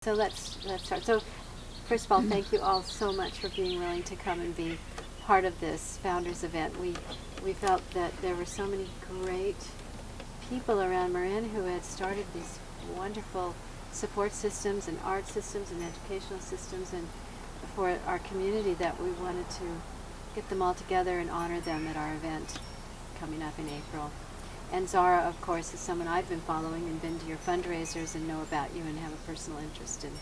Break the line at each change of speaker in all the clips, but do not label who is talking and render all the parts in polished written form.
So let's start. So first of all, thank you all so much for being willing to come and be part of this founders event. We felt that there were so many great people around Marin who had started these wonderful support systems and art systems and educational systems and for our community that we wanted to get them all together and honor them at our event coming up in April. And Zara, of course, is someone I've been following and been to your fundraisers and know about you and have a personal interest in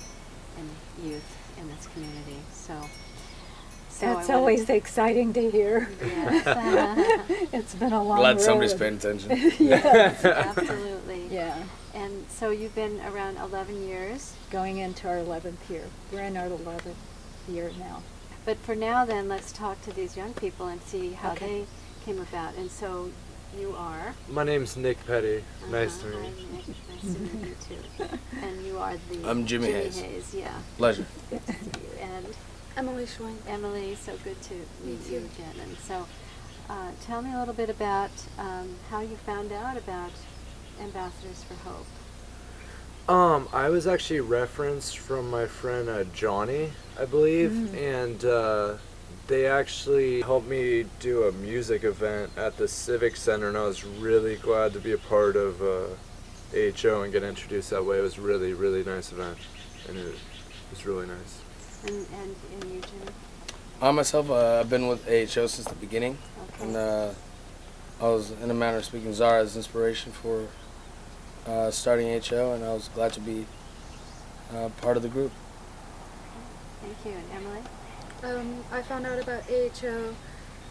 youth in this community. So
That's always exciting to hear.
Yes.
It's been a long
Glad
road.
somebody's paying attention.
Yes.
Absolutely.
Yeah.
And so you've been around 11 years.
Going into our 11th year. We're in our 11th year now.
But for now then, let's talk to these young people and see how
Okay.
they came about. And so you are?
My name's Nick Petty. Nice to meet
Hi,
you.
Nick. Nice to meet you too. And you are the...
I'm Jimmy Hayes.
Yeah.
Pleasure.
Good to see you. And
Emily Schwing.
Emily, so good to meet
too.
you again. And so tell me a little bit about how you found out about Ambassadors for Hope.
I was actually referenced from my friend Johnny, I believe, and they actually helped me do a music event at the Civic Center, and I was really glad to be a part of AHO and get introduced that way. It was really, really nice event, and it was really nice.
And you, Jimmy?
I myself, I've been with AHO since the beginning,
Okay.
and I was, in a manner of speaking, Zara's inspiration for starting AHO, and I was glad to be part of the group.
Thank you. And Emily?
I found out about AHO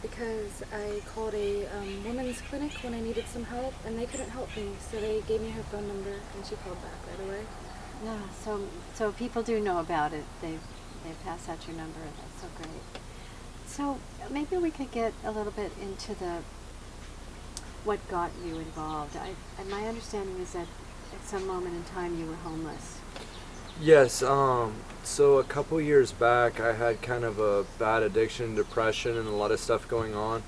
because I called a women's clinic when I needed some help, and they couldn't help me, so they gave me her phone number, and she called back right away.
Yeah, so people do know about it. They pass out your number. That's so great. So maybe we could get a little bit into what got you involved. My understanding is that at some moment in time you were homeless.
Yes, so a couple years back I had kind of a bad addiction, depression, and a lot of stuff going on.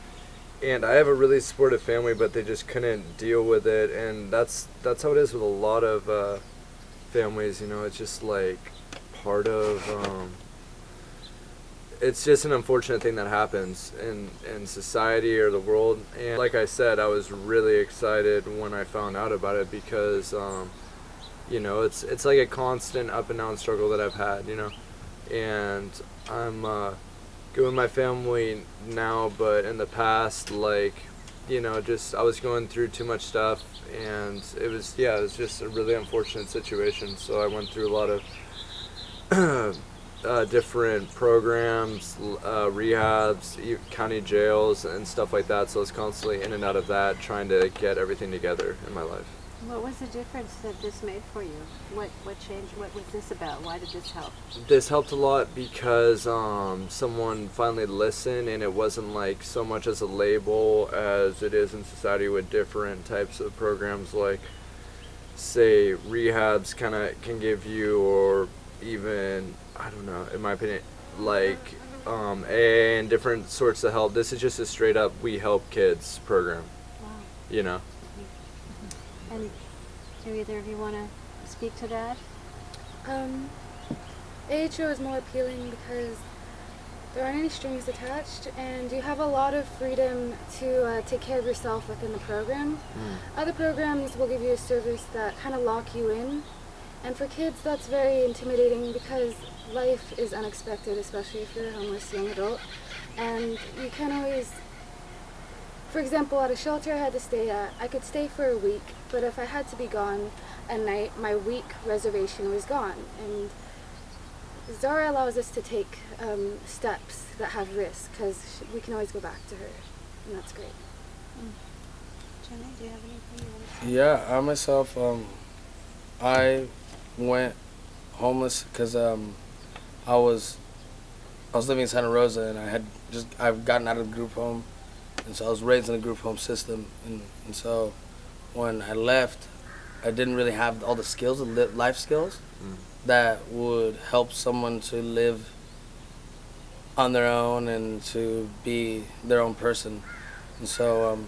And I have a really supportive family, but they just couldn't deal with it, and that's how it is with a lot of families, you know. It's just like part of it's just an unfortunate thing that happens in society or the world. And like I said, I was really excited when I found out about it because you know, it's like a constant up and down struggle that I've had, you know. And I'm good with my family now, but in the past, like, you know, just I was going through too much stuff, and it was just a really unfortunate situation. So I went through a lot of different programs, rehabs, county jails, and stuff like that. So I was constantly in and out of that, trying to get everything together in my life.
What was the difference that this made for you? What changed? What was this about? Why did this help?
This helped a lot because someone finally listened, and it wasn't like so much as a label as it is in society with different types of programs, like say rehabs kind of can give you, or even, I don't know, in my opinion, like AA and different sorts of help. This is just a straight up we help kids program,
Wow.
you know.
And do either of you want to speak to that?
AHO is more appealing because there aren't any strings attached, and you have a lot of freedom to take care of yourself within the program. Other programs will give you a service that kind of lock you in, and for kids that's very intimidating because life is unexpected, especially if you're a homeless young adult, and you can't always... For example, at a shelter I had to stay at, I could stay for a week, but if I had to be gone at night, my week reservation was gone. And Zara allows us to take steps that have risk, because we can always go back to her, and that's great.
Jenny, do you have anything you want to say?
Yeah, I myself, I went homeless because I was living in Santa Rosa, and I've gotten out of the group home, and so I was raised in a group home system, and so when I left, I didn't really have all the skills, the life skills, that would help someone to live on their own and to be their own person. And so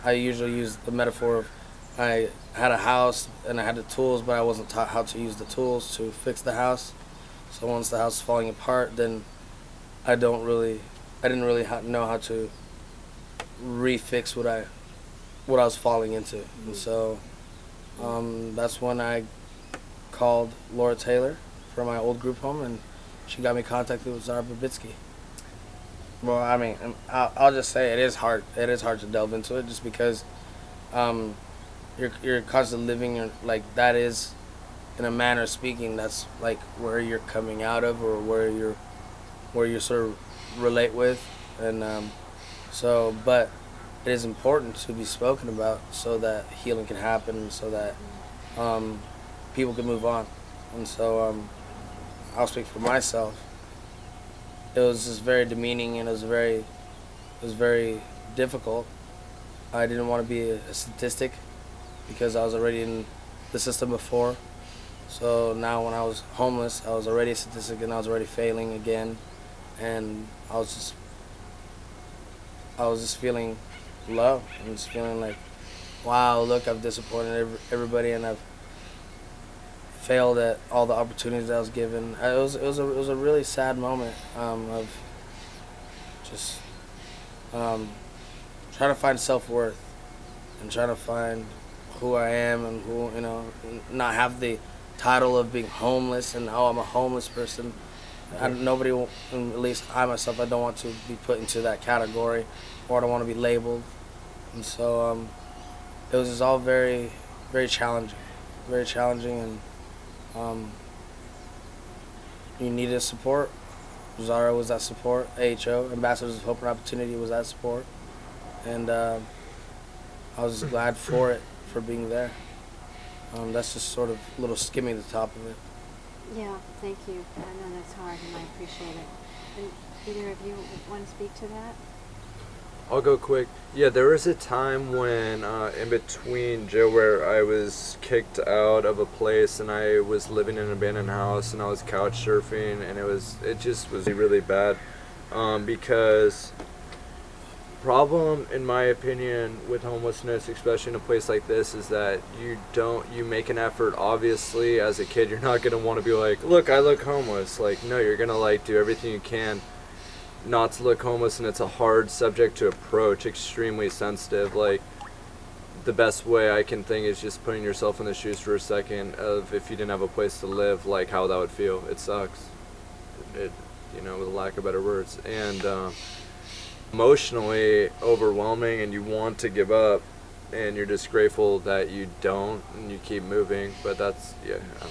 I usually use the metaphor of I had a house and I had the tools, but I wasn't taught how to use the tools to fix the house. So once the house was falling apart, then I didn't really know how to refix what I was falling into. And so that's when I called Laura Taylor from my old group home, and she got me contacted with Zara Babitsky. Well, I mean, I'll just say it is hard. It is hard to delve into it, just because you're constantly living like that is, in a manner of speaking, that's like where you're coming out of, or where you sort of relate with, and but it is important to be spoken about so that healing can happen, so that people can move on. And so I'll speak for myself. It was just very demeaning, and it was very difficult. I didn't want to be a statistic because I was already in the system before. So now when I was homeless, I was already a statistic, and I was already failing again, and I was just feeling low. I'm just feeling like, wow, look, I've disappointed everybody, and I've failed at all the opportunities I was given. It was a really sad moment of just trying to find self-worth and trying to find who I am, and who, not have the title of being homeless and, oh, I'm a homeless person. Nobody, at least I myself, I don't want to be put into that category, or I don't want to be labeled. And so it was just all very, very challenging, and you needed support. Zara was that support. AHO, Ambassadors of Hope and Opportunity, was that support, and I was just glad for being there. That's just sort of a little skimming the top of it.
Yeah, thank you. I know that's hard, and I appreciate it. And either of you want to speak to that?
I'll go quick. Yeah, there was a time when in between jail where I was kicked out of a place, and I was living in an abandoned house, and I was couch surfing, and it just was really bad because problem, in my opinion, with homelessness, especially in a place like this, is that you make an effort. Obviously, as a kid, you're not going to want to be like, look, I look homeless. Like, no, you're going to do everything you can not to look homeless, and it's a hard subject to approach, extremely sensitive. Like, the best way I can think is just putting yourself in the shoes for a second of, if you didn't have a place to live, like how that would feel. It sucks. It with a lack of better words. And emotionally overwhelming, and you want to give up, and you're just grateful that you don't, and you keep moving. But that's, I don't know.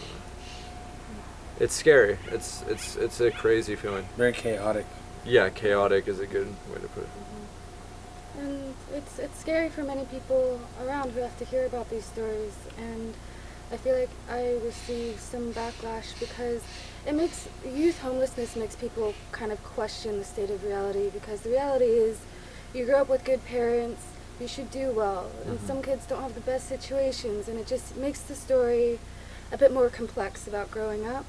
It's scary. It's a crazy feeling.
Very chaotic.
Yeah, chaotic is a good way to put it.
And it's scary for many people around who have to hear about these stories, and I feel like I receive some backlash because youth homelessness makes people kind of question the state of reality, because the reality is you grow up with good parents, you should do well, and some kids don't have the best situations, and it just makes the story a bit more complex about growing up,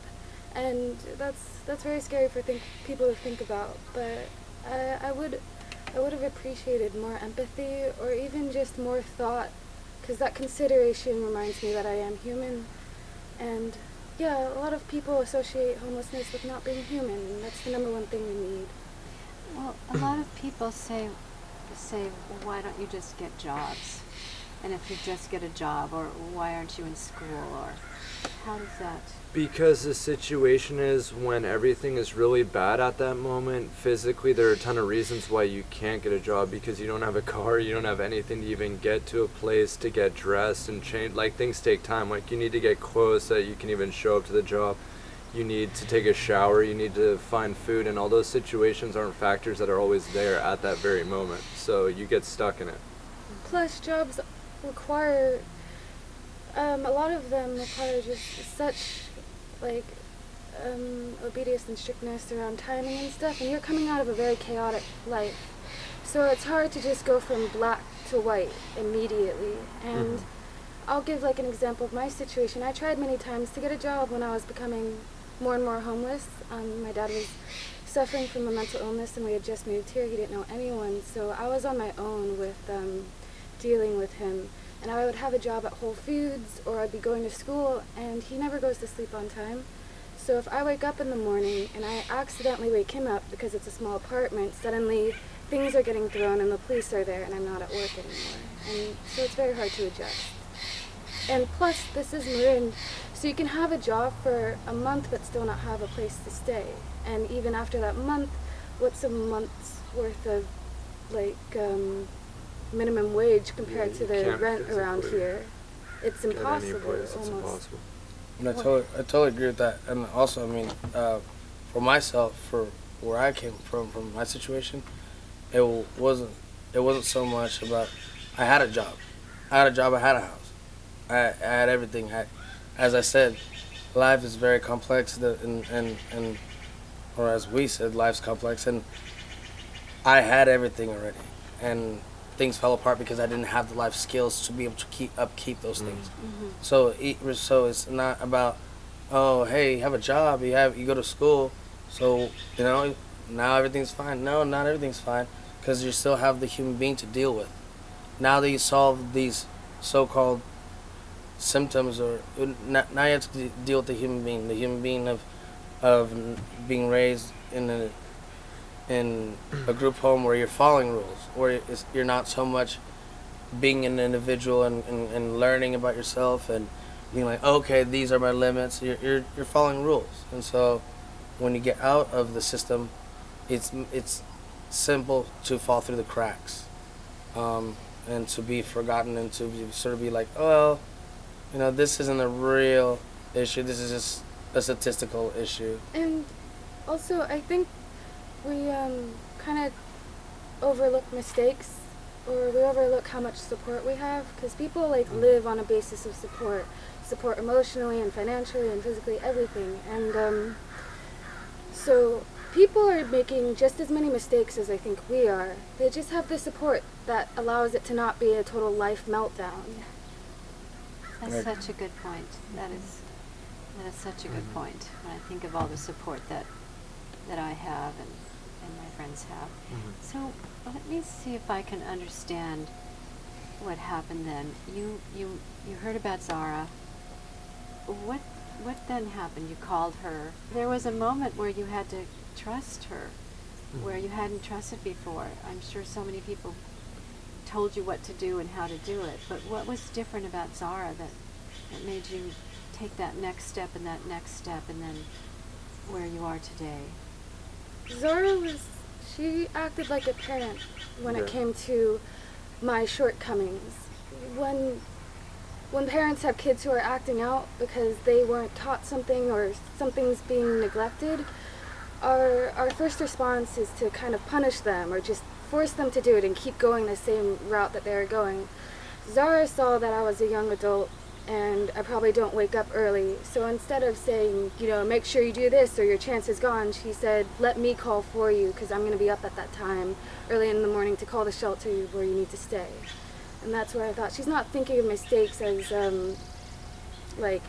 and that's very scary for people to think about. But I would have appreciated more empathy, or even just more thought, because that consideration reminds me that I am human. And yeah, a lot of people associate homelessness with not being human, and that's the number one thing we need.
Well, a lot of people say, well, why don't you just get jobs? And if you just get a job, or why aren't you in school, or how does that?
Because the situation is, when everything is really bad at that moment, physically, there are a ton of reasons why you can't get a job, because you don't have a car, you don't have anything to even get to a place to get dressed and change. Like, things take time. Like, you need to get clothes so that you can even show up to the job. You need to take a shower, you need to find food, and all those situations aren't factors that are always there at that very moment. So you get stuck in it.
Plus, jobs require, a lot of them require just such, obedience and strictness around timing and stuff, and you're coming out of a very chaotic life. So it's hard to just go from black to white immediately. And I'll give an example of my situation. I tried many times to get a job when I was becoming more and more homeless. My dad was suffering from a mental illness, and we had just moved here. He didn't know anyone, so I was on my own with dealing with him. and I would have a job at Whole Foods, or I'd be going to school, and he never goes to sleep on time. So if I wake up in the morning and I accidentally wake him up because it's a small apartment, suddenly things are getting thrown and the police are there and I'm not at work anymore. And so it's very hard to adjust. And plus, this is Marin, so you can have a job for a month but still not have a place to stay. And even after that month, what's a month's worth of, like, minimum wage compared to
you
the
can't
rent around
physically
here? It's
Get any
impossible,
place, it's
almost.
impossible.
And I totally agree with that. And also, I mean, for myself, for where I came from my situation, it wasn't so much about. I had a job, I had a house, I had everything. As I said, life is very complex, and or as we said, life's complex, and I had everything already, and things fell apart because I didn't have the life skills to be able to keep those things. So it's not about, oh, hey, you have a job, you go to school, so now everything's fine. No, not everything's fine, because you still have the human being to deal with. Now that you solve these so-called symptoms, or now you have to deal with the human being of being raised in a group home where you're following rules, where you're not so much being an individual and learning about yourself and being like, okay, these are my limits. You're following rules, and so when you get out of the system, it's simple to fall through the cracks, and to be forgotten, and to sort of be like, oh, well, this isn't a real issue. This is just a statistical issue.
And also, I think we kind of overlook mistakes, or we overlook how much support we have, because people live on a basis of support emotionally and financially and physically, everything. And so people are making just as many mistakes as I think we are. They just have the support that allows it to not be a total life meltdown.
That's such a good point. That is such a good point. When I think of all the support that I have and my friends have. So let me see if I can understand what happened then. You heard about Zara. What then happened? You called her. There was a moment where you had to trust her, where you hadn't trusted before. I'm sure so many people told you what to do and how to do it, but what was different about Zara that made you take that next step and then where you are today?
Zara she acted like a parent when it came to my shortcomings. When parents have kids who are acting out because they weren't taught something or something's being neglected, our first response is to kind of punish them or just force them to do it and keep going the same route that they were going. Zara saw that I was a young adult and I probably don't wake up early, so instead of saying, make sure you do this or your chance is gone, she said, let me call for you because I'm going to be up at that time early in the morning to call the shelter where you need to stay. And that's where I thought, she's not thinking of mistakes as like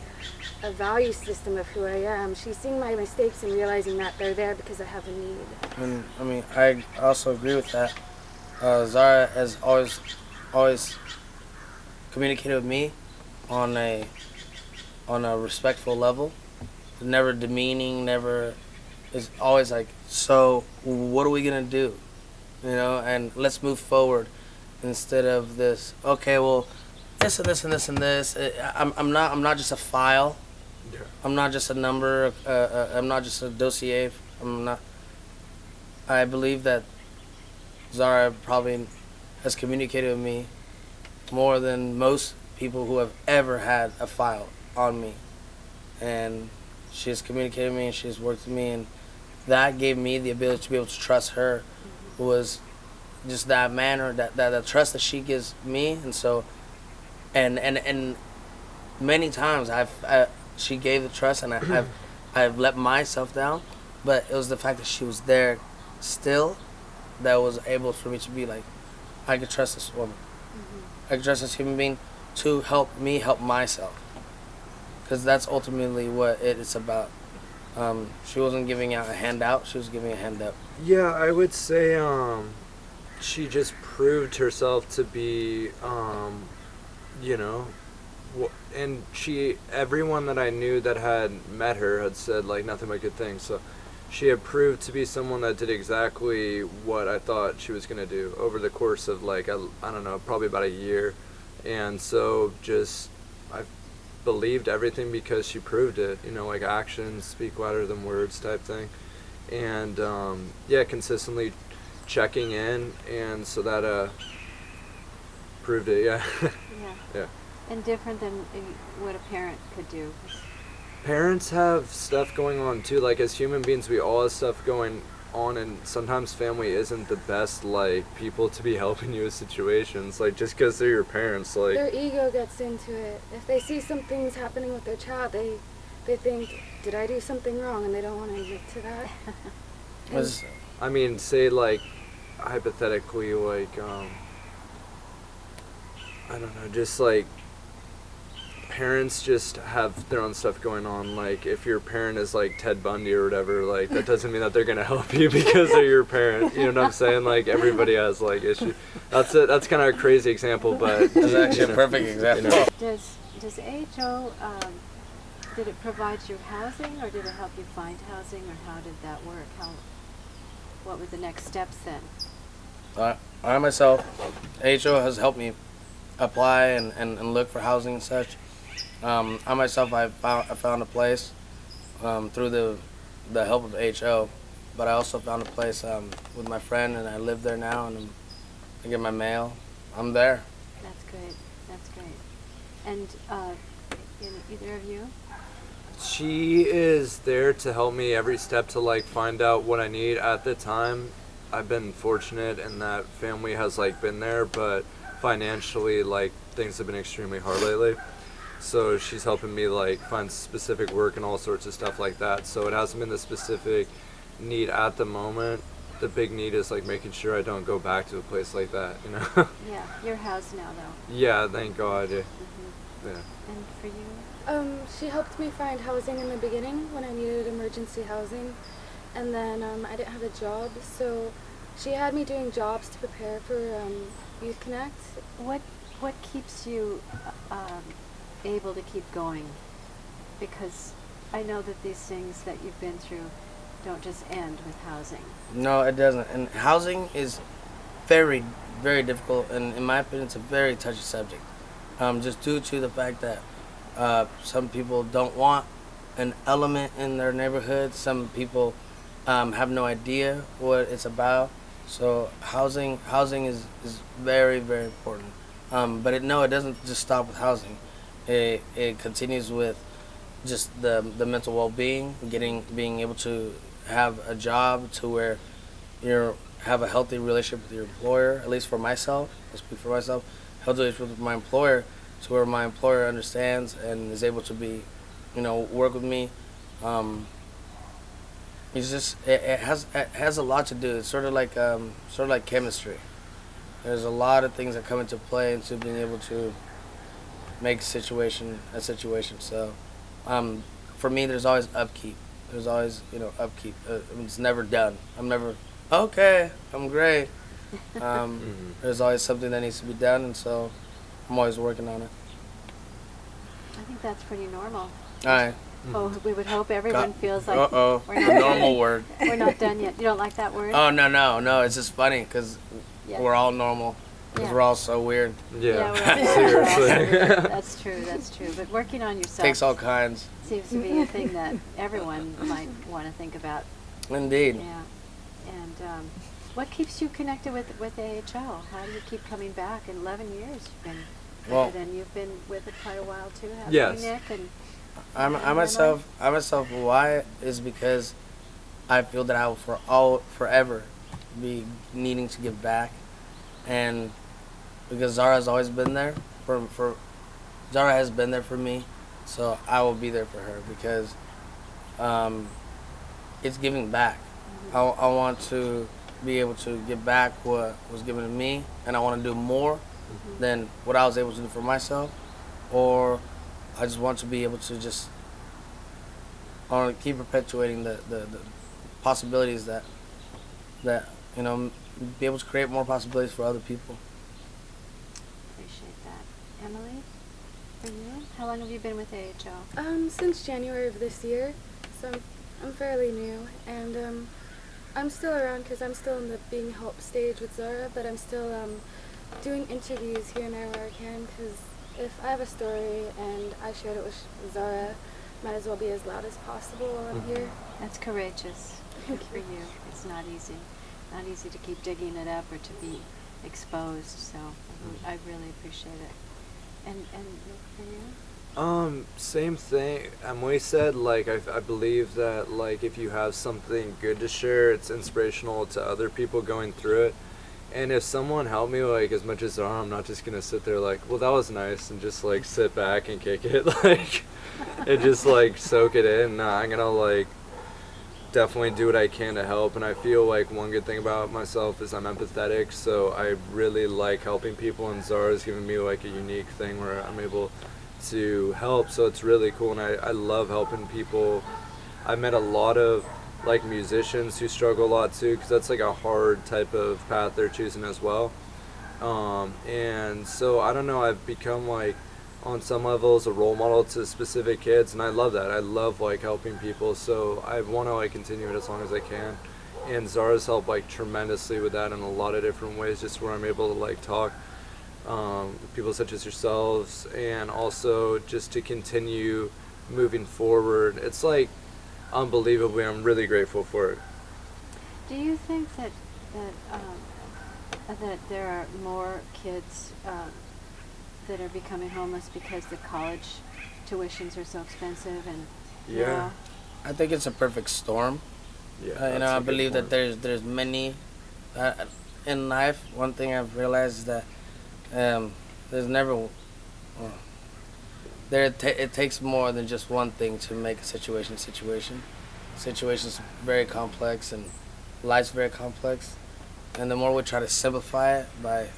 a value system of who I am. She's seeing my mistakes and realizing that they're there because I have a need.
And I mean, I also agree with that. Zara has always communicated with me on a respectful level, never demeaning, never, is always like, so what are we gonna do, and let's move forward, instead of this, okay, well, this and this and this and this. I'm not just a file.
Yeah.
I'm not just a number. I'm not just a dossier. I believe that Zara probably has communicated with me more than most people who have ever had a file on me, and she has communicated with me and she has worked with me, and that gave me the ability to be able to trust her. Was just that manner, that trust that she gives me, and so, and many times she gave the trust, and I've let myself down, but it was the fact that she was there still that was able for me to be like, I could trust this woman. I could trust this human being to help me help myself, because that's ultimately what it's about. She wasn't giving out a handout, she was giving a hand up.
Yeah, I would say she just proved herself to be you know, and everyone that I knew that had met her had said like nothing but good things. So she had proved to be someone that did exactly what I thought she was gonna do over the course of like I don't know, probably about a year. And so just I believed everything because she proved it. You know, like actions speak louder than words type thing. And yeah, consistently checking in, and so that proved it. Yeah.
Yeah.
Yeah.
And different than what a parent could do.
Parents have stuff going on too. Like as human beings, we all have stuff going on, and sometimes family isn't the best like people to be helping you with situations. Like just because they're your parents, like
Their ego gets into it. If they see some things happening with their child, they think, did I do something wrong? And they don't want to admit to that.
Was
I mean, say like hypothetically, like I don't know, just like parents just have their own stuff going on. Like if your parent is like Ted Bundy or whatever, like that doesn't mean that they're gonna help you because they're your parent. You know what I'm saying? Like everybody has like issues. That's kind of a crazy example, but
That's actually a perfect example.
You know.
Does AHO, did it provide you housing, or did it help you find housing, or how did that work? What were the next steps then?
I myself, AHO has helped me apply and look for housing and such. I myself, I found a place through the help of HO, but I also found a place with my friend, and I live there now, and I get my mail. I'm there.
That's great. That's great. And either of you?
She is there to help me every step to like find out what I need. At the time, I've been fortunate in that family has like been there, but financially like things have been extremely hard lately. So she's helping me like find specific work and all sorts of stuff like that. So it hasn't been the specific need at the moment. The big need is like making sure I don't go back to a place like that, you know.
Yeah, you're housed now though.
Yeah, thank God. Yeah.
Mm-hmm.
Yeah.
And for you?
She helped me find housing in the beginning when I needed emergency housing, and then I didn't have a job, so she had me doing jobs to prepare for Youth Connect.
What keeps you able to keep going? Because I know that these things that you've been through don't just end with housing.
No, it doesn't. And housing is very, very difficult, and in my opinion, it's a very touchy subject. Just due to the fact that some people don't want an element in their neighborhood. Some people have no idea what it's about. So housing is very, very important. But it doesn't just stop with housing. It continues with just the mental well-being, being able to have a job to where you have a healthy relationship with your employer. At least for myself, I speak for myself. Healthy relationship with my employer, to where my employer understands and is able to be, work with me. It's just it has a lot to do. It's sort of like chemistry. There's a lot of things that come into play into being able to make a situation. So, for me, there's always upkeep. There's always upkeep. It's never done. I'm never okay. I'm great. There's always something that needs to be done, and so I'm always working on it.
I think that's pretty normal.
All right.
Oh, we would hope everyone feels like
Uh-oh.
we're
The
not
normal word.
We're not done yet. You don't like that word?
Oh, no. It's just funny because
Yeah.
we're all normal. Because
Yeah.
we're all so weird.
Yeah.
we're all
Seriously.
That's true. But working on yourself
Takes all kinds.
seems to be a thing that everyone might want to think about.
Indeed.
Yeah. And what keeps you connected with AHL? How do you keep coming back? In 11 years you've been
Well-
with it, and you've been with it quite a while too, haven't
Yes.
you, Nick? And
I myself, why is because I feel that I will forever be needing to give back, and because Zara's always been there Zara has been there for me, so I will be there for her because it's giving back. I want to be able to give back what was given to me, and I want to do more than what I was able to do for myself, or I just want to be able to I want to keep perpetuating the possibilities that be able to create more possibilities for other people.
appreciate that. Emily, for you? How long have you been with AHL?
Since January of this year, so I'm fairly new, and I'm still around because I'm still in the being helped stage with Zara, but I'm still doing interviews here and there where I can, because if I have a story and I shared it with Zara, might as well be as loud as possible while I'm here.
That's courageous. Good for you. It's not easy. Not easy to keep digging it up or to be exposed, so I really appreciate it. And for you?
Same thing. Emily said, like, I believe that, like, if you have something good to share, it's inspirational to other people going through it. And if someone helped me, like, as much as I'm not just gonna sit there like, well, that was nice, and just, like, sit back and kick it, like, and just, like, soak it in. Nah, I'm gonna, like, definitely do what I can to help. And I feel like one good thing about myself is I'm empathetic, so I really like helping people, and Zara's given me, like, a unique thing where I'm able to help, so it's really cool. And I love helping people. I met a lot of, like, musicians who struggle a lot too, because that's, like, a hard type of path they're choosing as well. And so I don't know, I've become, like, on some levels a role model to specific kids, and I love that. I love, like, helping people, so I want to, like, continue it as long as I can. And Zara's helped, like, tremendously with that in a lot of different ways, just where I'm able to, like, talk with people such as yourselves, and also just to continue moving forward. It's, like, unbelievably, I'm really grateful for it.
Do you think that there are more kids that are becoming homeless because the college tuitions are so expensive and
Yeah.
I think it's a perfect storm.
Yeah,
You know,
that's a
I
good
believe that
point.
there's many in life. One thing I've realized is that there's never it takes more than just one thing to make a situation. Situation's very complex, and life's very complex. And the more we try to simplify it by,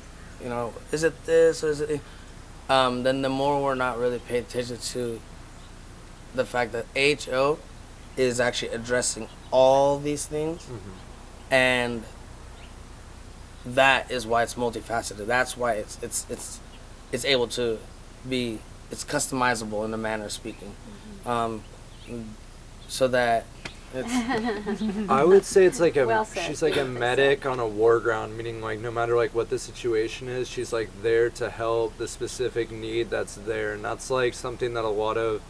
you know, is it this or is it, then the more we're not really paying attention to the fact that HO is actually addressing all these things, and that is why it's multifaceted. That's why it's able to be, it's customizable in a manner of speaking, so that it's
I would say it's like
Well said.
she's like a medic on a war ground, meaning, like, no matter, like, what the situation is, she's, like, there to help the specific need that's there. And that's, like, something that a lot of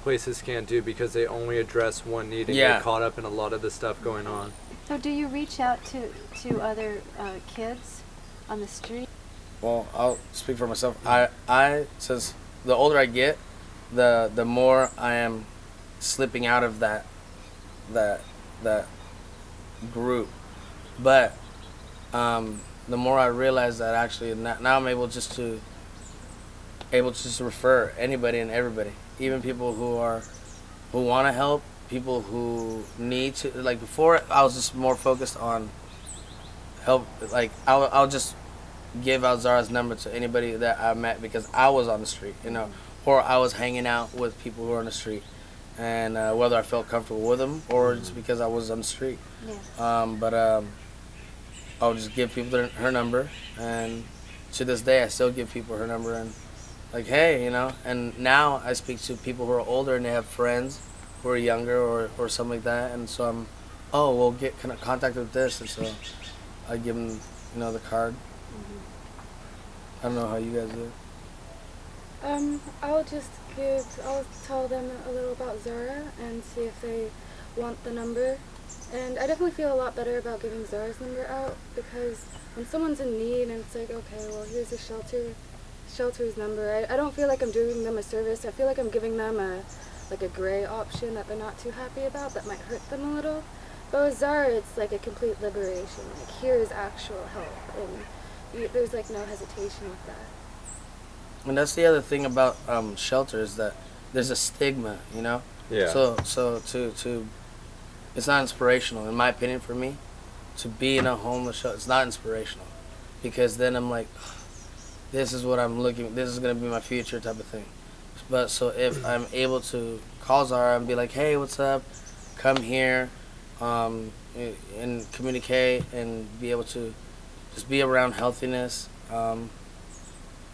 places can't do, because they only address one need and
Yeah.
get caught up in a lot of the stuff going on.
So do you reach out to other kids on the street?
well, I'll speak for myself. I since the older I get, the more I am slipping out of that group. But the more I realize that actually now I'm able to just refer anybody and everybody, even people who want to help, people who need to. Like before, I was just more focused on help. Like I'll just give out Zara's number to anybody that I met because I was on the street, you know, or I was hanging out with people who were on the street, and whether I felt comfortable with them or just because I was on the street.
Yes.
But I'll just give people her number, and to this day I still give people her number, and like, hey, you know. And now I speak to people who are older and they have friends who are younger or something like that, and so we'll get contact with this, and so I give them, you know, the card. I don't know how you guys do it.
I'll tell them a little about Zara and see if they want the number. And I definitely feel a lot better about giving Zara's number out, because when someone's in need and it's like, okay, well, here's a shelter's number, I don't feel like I'm doing them a service. I feel like I'm giving them a gray option that they're not too happy about, that might hurt them a little. But with Zara, it's like a complete liberation. Like, here's actual help, and there's like no hesitation with that.
And that's the other thing about shelter is that there's a stigma, you know.
Yeah.
So to it's not inspirational, in my opinion, for me, to be in a homeless shelter. It's not inspirational, because then I'm like, this is what I'm looking. This is gonna be my future type of thing. But so if I'm able to call Zara and be like, hey, what's up? Come here, and communicate and be able to just be around healthiness.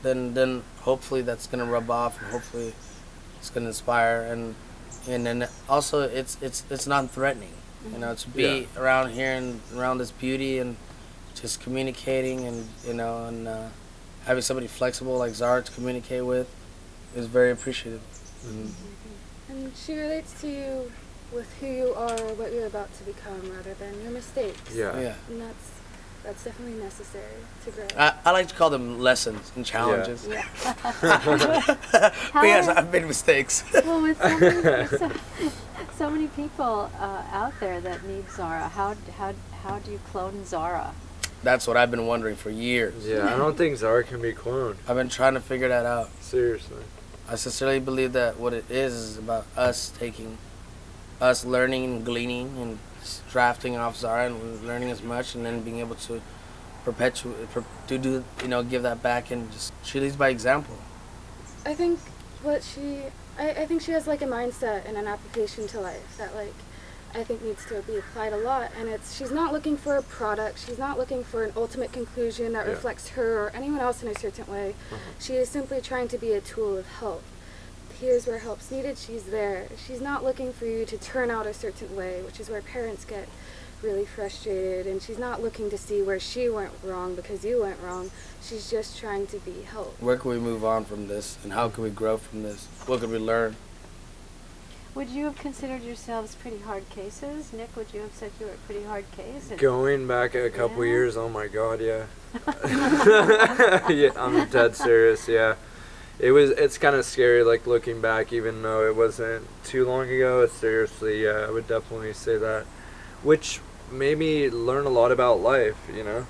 then hopefully that's gonna rub off, and hopefully it's gonna inspire, and then also it's non-threatening, you know, to be around here and around this beauty and just communicating, and you know, and having somebody flexible like Zara to communicate with is very appreciative.
And she relates to you with who you are, what you're about to become, rather than your mistakes.
Yeah.
Yeah.
And that's definitely necessary to grow.
I like to call them lessons and challenges.
Yeah.
Because I've made mistakes.
Well, with so many people out there that need Zara, how do you clone Zara?
That's what I've been wondering for years.
Yeah, I don't think Zara can be cloned.
I've been trying to figure that out.
Seriously.
I sincerely believe that what it is about us learning and gleaning and drafting off Zara and learning as much, and then being able to give that back, and just she leads by example.
I think I think she has like a mindset and an application to life that like I think needs to be applied a lot, and she's not looking for a product, she's not looking for an ultimate conclusion that reflects her or anyone else in a certain way. She is simply trying to be a tool of help. Here's where help's needed, she's there. She's not looking for you to turn out a certain way, which is where parents get really frustrated, and she's not looking to see where she went wrong because you went wrong. She's just trying to be help.
Where can we move on from this, and how can we grow from this? What could we learn?
Would you have considered yourselves pretty hard cases? Nick, would you have said you were a pretty hard case?
Going back a couple
Yeah.
years, oh my God, yeah. Yeah, I'm dead serious, yeah. It's kind of scary, like, looking back, even though it wasn't too long ago. Seriously, yeah, I would definitely say that. Which made me learn a lot about life, you know?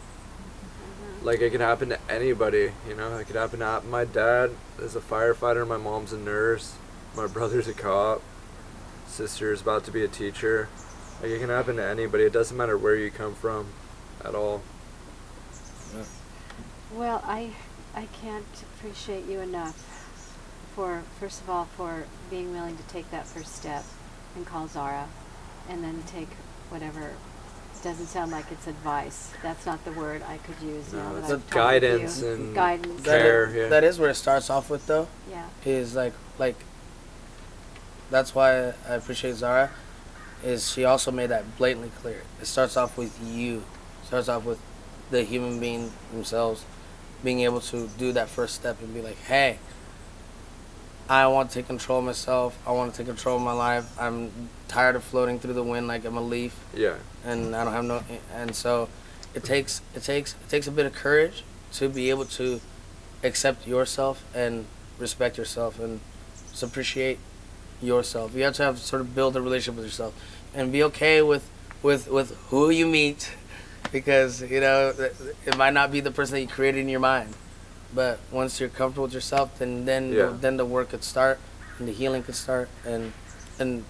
Like, it could happen to anybody, you know? It could happen to my dad is a firefighter, my mom's a nurse, my brother's a cop, sister's about to be a teacher. Like, it can happen to anybody. It doesn't matter where you come from at all.
Well, I can't appreciate you enough for, first of all, for being willing to take that first step and call Zara, and then take whatever. Doesn't sound like it's advice. That's not the word I could use.
No,
now that
it's
I've talked with
guidance
you.
and
guidance.
care. Yeah.
That is where it starts off with, though.
Yeah.
Is like that's why I appreciate Zara. Is she also made that blatantly clear. It starts off with you. It starts off with the human being themselves being able to do that first step and be like, hey, I want to take control of myself. I want to take control of my life. I'm tired of floating through the wind like I'm a leaf.
Yeah.
And I don't have no. And so, it takes a bit of courage to be able to accept yourself and respect yourself and just appreciate yourself. You have to sort of build a relationship with yourself and be okay with who you meet, because you know it might not be the person that you created in your mind. But once you're comfortable with yourself, then the work could start, and the healing could start, and then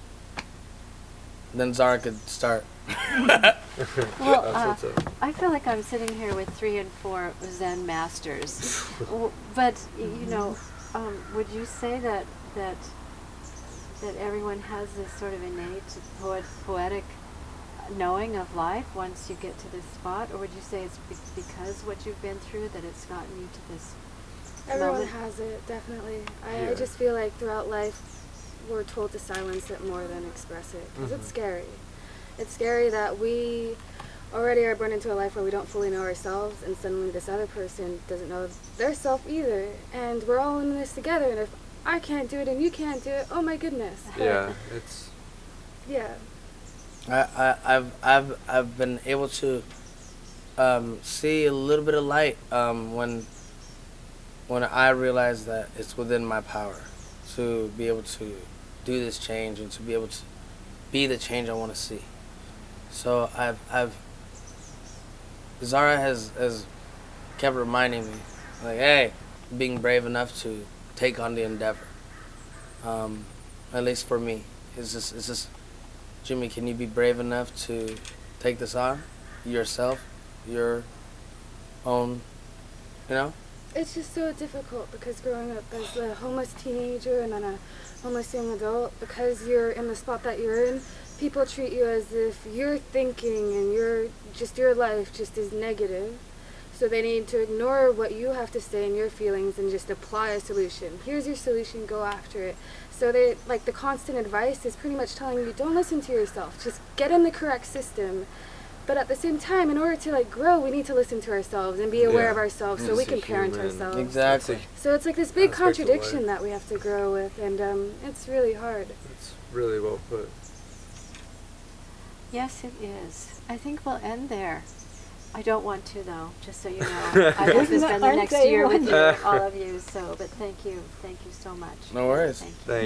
Zara could start.
Well,
That's what's up.
I feel like I'm sitting here with 3 and 4 Zen masters. But you know, would you say that everyone has this sort of innate poetic knowing of life once you get to this spot, or would you say it's because what you've been through that it's gotten you to this
Everyone
moment?
has it, definitely.
Yeah.
I just feel like throughout life we're told to silence it more than express it, because it's scary. It's scary that we already are born into a life where we don't fully know ourselves, and suddenly this other person doesn't know their self either, and we're all in this together, and if I can't do it and you can't do it, oh my goodness.
Yeah, it's
Yeah.
I've been able to see a little bit of light when I realize that it's within my power to be able to do this change and to be able to be the change I want to see. So Zara has kept reminding me, like, hey, being brave enough to take on the endeavor. At least for me, it's just, Jimmy, can you be brave enough to take this on yourself, your own, you know?
It's just so difficult because growing up as a homeless teenager and then a homeless young adult, because you're in the spot that you're in, people treat you as if you're thinking and your life just is negative. So they need to ignore what you have to say and your feelings and just apply a solution. Here's your solution, go after it. So they, like, the constant advice is pretty much telling you, don't listen to yourself, just get in the correct system. But at the same time, in order to like grow, we need to listen to ourselves and be aware
Yeah.
of ourselves so
Just
we
a
can parent
human.
ourselves.
Exactly.
So it's like this big
Aspect of life.
contradiction that we have to grow with, and it's really hard.
It's really well put.
Yes, it is. I think we'll end there. I don't want to, though, just so you know. I'd like to spend the
Aren't
next
they
year with you,
wonderful?
all of you. So, but thank you so much.
No worries.
Thank you.
Thank